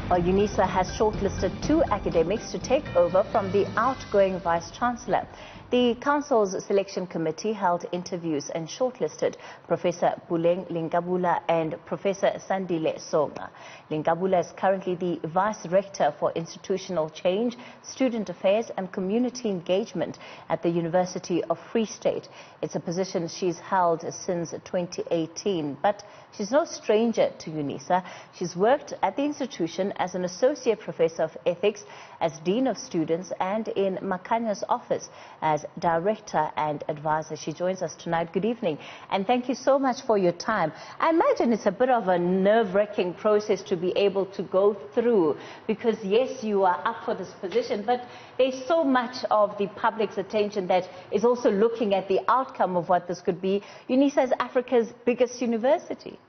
Well, Unisa has shortlisted 2 academics to take over from the outgoing Vice-Chancellor. The Council's selection committee held interviews and shortlisted Professor Puleng, LenkaBula and Professor Sandile, Songca. LenkaBula is currently the Vice-Rector for Institutional Change, Student Affairs and Community Engagement at the University of Free State. It's a position she's held since 2018, but she's no stranger to Unisa. She's worked at the institution as an Associate Professor of Ethics, as Dean of Students and in Makanya's office as Director and Advisor. She joins us tonight. Good evening and thank you so much for your time. I imagine it's a bit of a nerve-wracking process to be able to go through because yes, you are up for this position, but there's so much of the public's attention that is also looking at the outcome of what this could be. Unisa is Africa's biggest university.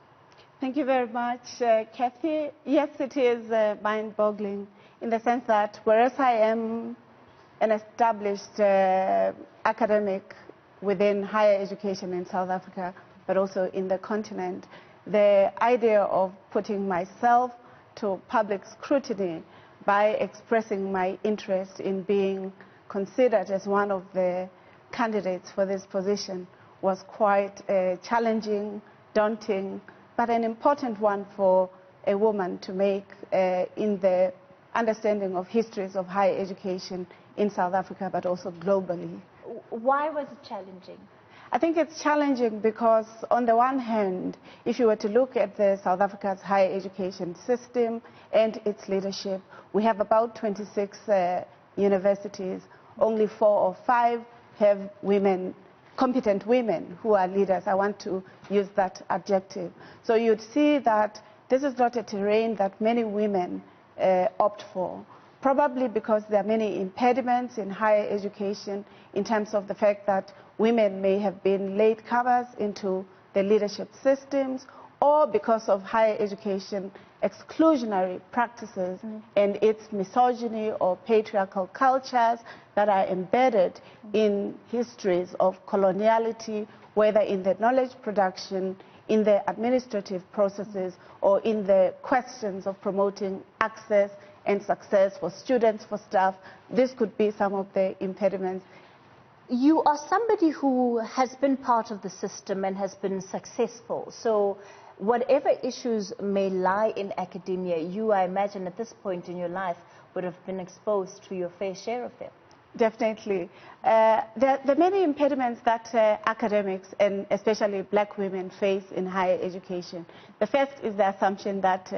Thank you very much, Kathy. Yes, it is mind-boggling in the sense that whereas I am an established academic within higher education in South Africa, but also in the continent, the idea of putting myself to public scrutiny by expressing my interest in being considered as one of the candidates for this position was quite challenging, daunting, but an important one for a woman to make in the understanding of histories of higher education in South Africa, but also globally. Why was it challenging? I think it's challenging because, on the one hand, if you were to look at South Africa's higher education system and its leadership, we have about 26 universities. Only 4 or 5 have women, competent women who are leaders. I want to use that adjective. So you'd see that this is not a terrain that many women opt for, probably because there are many impediments in higher education in terms of the fact that women may have been latecomers into the leadership systems, or because of higher education exclusionary practices and its misogyny or patriarchal cultures that are embedded in histories of coloniality, whether in the knowledge production, in the administrative processes, or in the questions of promoting access and success for students, for staff. This could be some of the impediments. You are somebody who has been part of the system and has been successful. So whatever issues may lie in academia, you, I imagine, at this point in your life would have been exposed to your fair share of them. Definitely. There are many impediments that academics and especially black women face in higher education. The first is the assumption that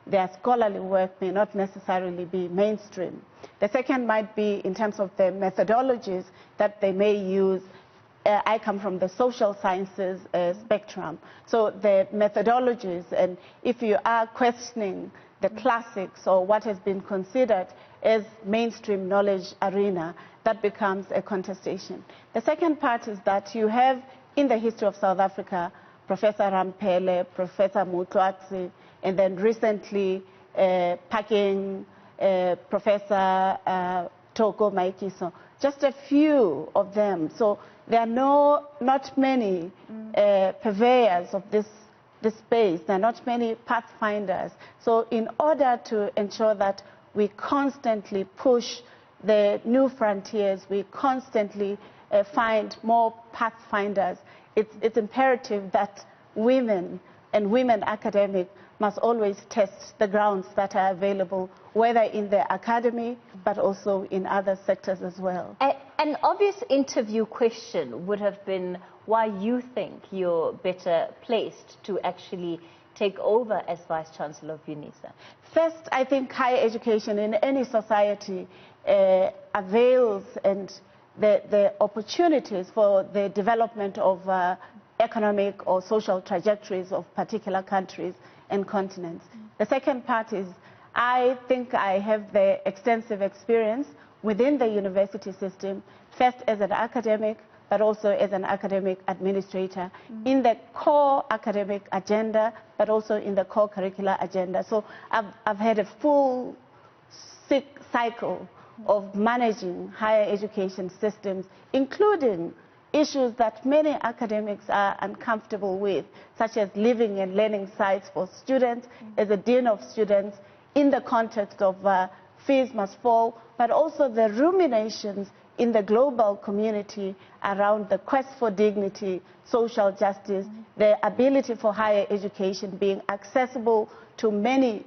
their scholarly work may not necessarily be mainstream. The second might be in terms of the methodologies that they may use. I come from the social sciences spectrum. So the methodologies, and if you are questioning the classics or what has been considered as mainstream knowledge arena, that becomes a contestation. The second part is that you have, in the history of South Africa, Professor Ramphele, Professor Mutlwatsi, and then recently Puleng, Professor Toko Maikiso, just a few of them. So there are not many purveyors of this space. There are not many pathfinders. So in order to ensure that we constantly push the new frontiers, we constantly find more pathfinders, it's imperative that women and women academics must always test the grounds that are available, whether in the academy, but also in other sectors as well. An obvious interview question would have been why you think you're better placed to actually take over as Vice-Chancellor of Unisa. First, I think higher education in any society avails and the opportunities for the development of economic or social trajectories of particular countries and continents. The second part is I think I have the extensive experience within the university system, first as an academic, but also as an academic administrator in the core academic agenda, but also in the core curricular agenda. So I've had a full cycle of managing higher education systems, including issues that many academics are uncomfortable with, such as living and learning sites for students. As a dean of students, in the context of fees must fall, but also the ruminations in the global community around the quest for dignity, social justice, the ability for higher education being accessible to many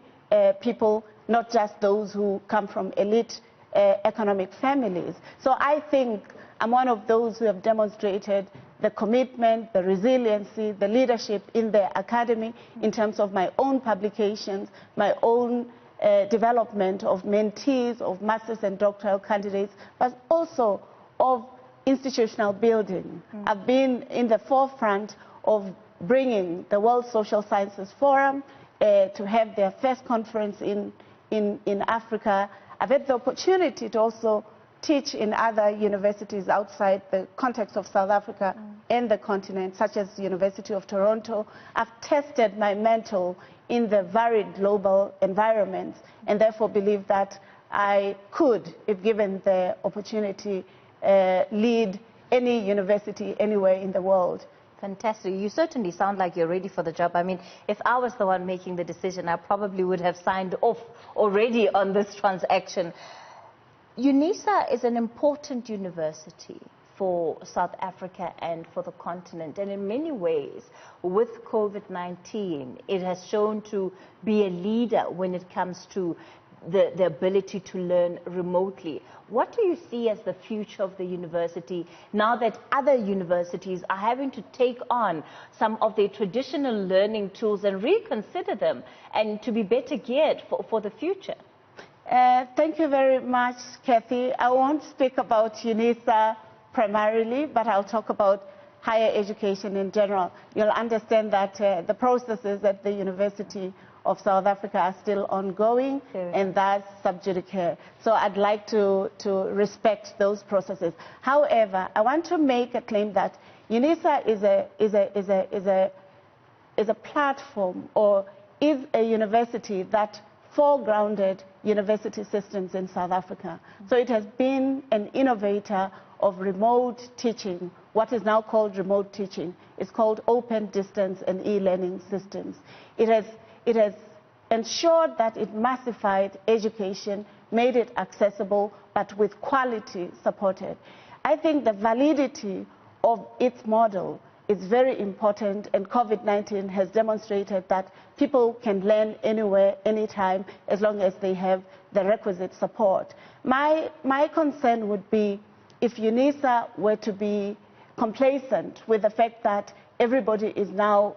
people, not just those who come from elite economic families. So I think I'm one of those who have demonstrated the commitment, the resiliency, the leadership in the academy in terms of my own publications, my own development of mentees, of masters and doctoral candidates, but also of institutional building. I've been in the forefront of bringing the World Social Sciences Forum to have their first conference in Africa. I've had the opportunity to also teach in other universities outside the context of South Africa and the continent, such as the University of Toronto. I've tested my mental in the varied global environments, and therefore believe that I could, if given the opportunity, lead any university anywhere in the world. Fantastic. You certainly sound like you're ready for the job. I mean, if I was the one making the decision, I probably would have signed off already on this transaction. Unisa is an important university for South Africa and for the continent. And in many ways, with COVID-19, it has shown to be a leader when it comes to the ability to learn remotely. What do you see as the future of the university now that other universities are having to take on some of their traditional learning tools and reconsider them and to be better geared for the future? Thank you very much, Kathy. I won't speak about Unisa primarily, but I'll talk about higher education in general. You'll understand that the processes at the University of South Africa are still ongoing, and that's sub judice. So I'd like to respect those processes. However, I want to make a claim that Unisa is a platform, or is a university that foregrounded university systems in South Africa. So it has been an innovator of remote teaching, what is now called remote teaching. It's called open distance and e-learning systems. It has ensured that it massified education, made it accessible, but with quality supported. I think the validity of its model is very important, and COVID-19 has demonstrated that people can learn anywhere, anytime, as long as they have the requisite support. My concern would be if Unisa were to be complacent with the fact that everybody is now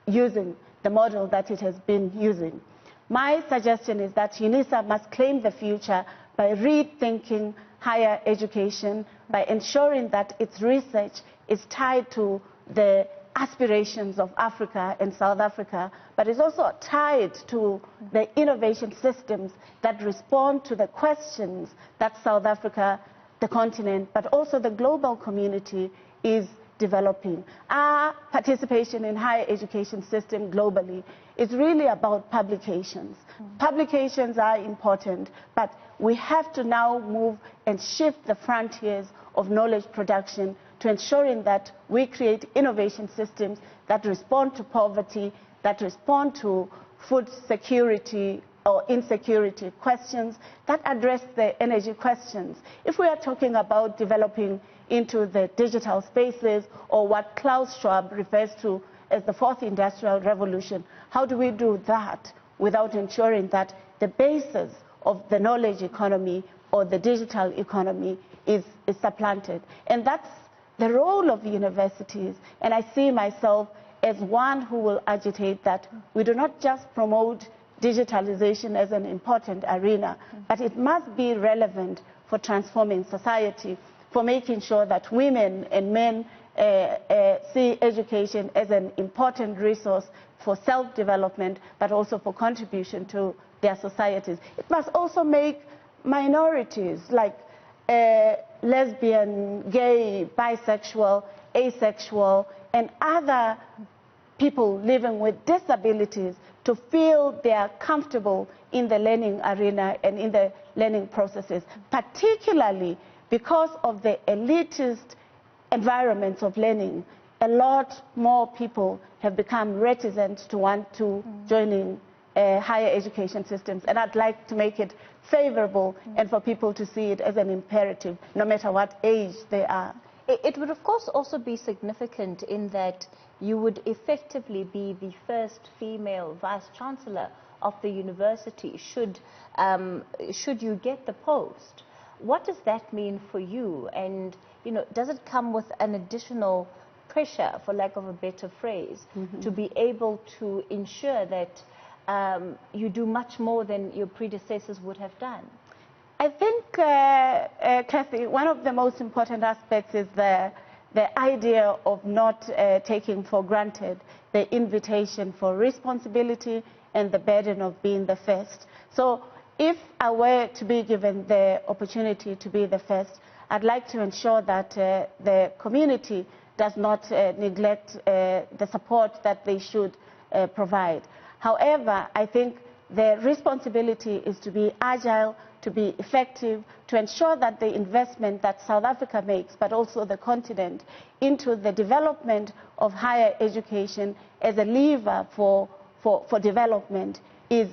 using the model that it has been using. My suggestion is that Unisa must claim the future by rethinking higher education, by ensuring that its research is tied to the aspirations of Africa and South Africa, but is also tied to the innovation systems that respond to the questions that South Africa, the continent, but also the global community is developing. Our participation in higher education system globally is really about publications. Publications are important, but we have to now move and shift the frontiers of knowledge production to ensuring that we create innovation systems that respond to poverty, that respond to food security or insecurity questions, that address the energy questions. If we are talking about developing into the digital spaces, or what Klaus Schwab refers to as the fourth industrial revolution, how do we do that without ensuring that the basis of the knowledge economy or the digital economy is supplanted? And that's the role of universities, and I see myself as one who will agitate that we do not just promote digitalization as an important arena, but it must be relevant for transforming society, for making sure that women and men see education as an important resource for self-development, but also for contribution to their societies. It must also make minorities like lesbian, gay, bisexual, asexual, and other people living with disabilities to feel they are comfortable in the learning arena and in the learning processes, particularly because of the elitist environments of learning. A lot more people have become reticent to want to join in higher education systems. And I'd like to make it favorable and for people to see it as an imperative, no matter what age they are. It would, of course, also be significant in that you would effectively be the first female Vice-Chancellor of the university should you get the post. What does that mean for you? And, you know, does it come with an additional pressure, for lack of a better phrase, to be able to ensure that you do much more than your predecessors would have done? I think, Kathy, one of the most important aspects is the idea of not taking for granted the invitation for responsibility and the burden of being the first. So if I were to be given the opportunity to be the first, I'd like to ensure that the community does not neglect the support that they should provide. However, I think the responsibility is to be agile, to be effective, to ensure that the investment that South Africa makes, but also the continent, into the development of higher education as a lever for development is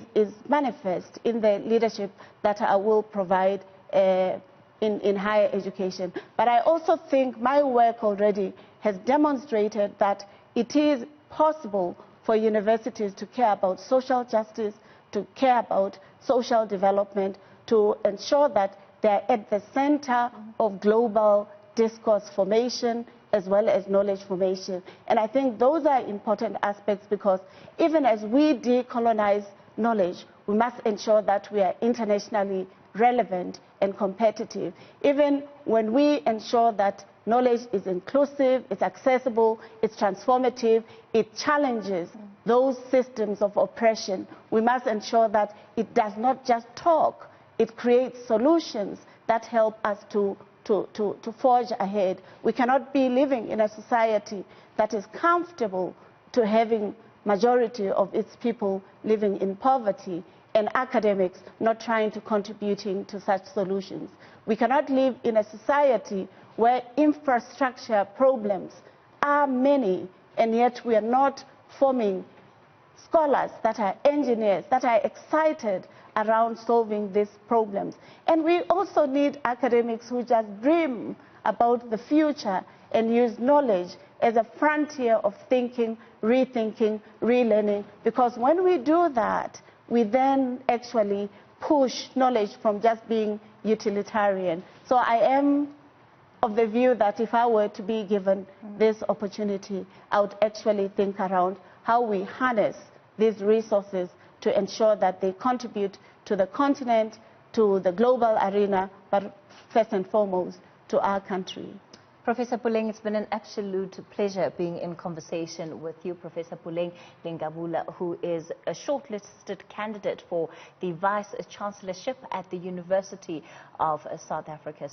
manifest in the leadership that I will provide in higher education. But I also think my work already has demonstrated that it is possible for universities to care about social justice, to care about social development, to ensure that they're at the center of global discourse formation as well as knowledge formation. And I think those are important aspects, because even as we decolonize knowledge, we must ensure that we are internationally relevant and competitive. Even when we ensure that knowledge is inclusive, it's accessible, it's transformative, it challenges those systems of oppression, we must ensure that it does not just talk, it creates solutions that help us to forge ahead. We cannot be living in a society that is comfortable to having majority of its people living in poverty and academics not trying to contributing to such solutions. We cannot live in a society where infrastructure problems are many, and yet we are not forming scholars that are engineers, that are excited around solving these problems. And we also need academics who just dream about the future and use knowledge as a frontier of thinking, rethinking, relearning, because when we do that, we then actually push knowledge from just being utilitarian. So I am of the view that if I were to be given this opportunity, I would actually think around how we harness these resources to ensure that they contribute to the continent, to the global arena, but first and foremost to our country. Professor Puleng, it's been an absolute pleasure being in conversation with you, Professor Puleng LenkaBula, who is a shortlisted candidate for the Vice-Chancellorship at the University of South Africa.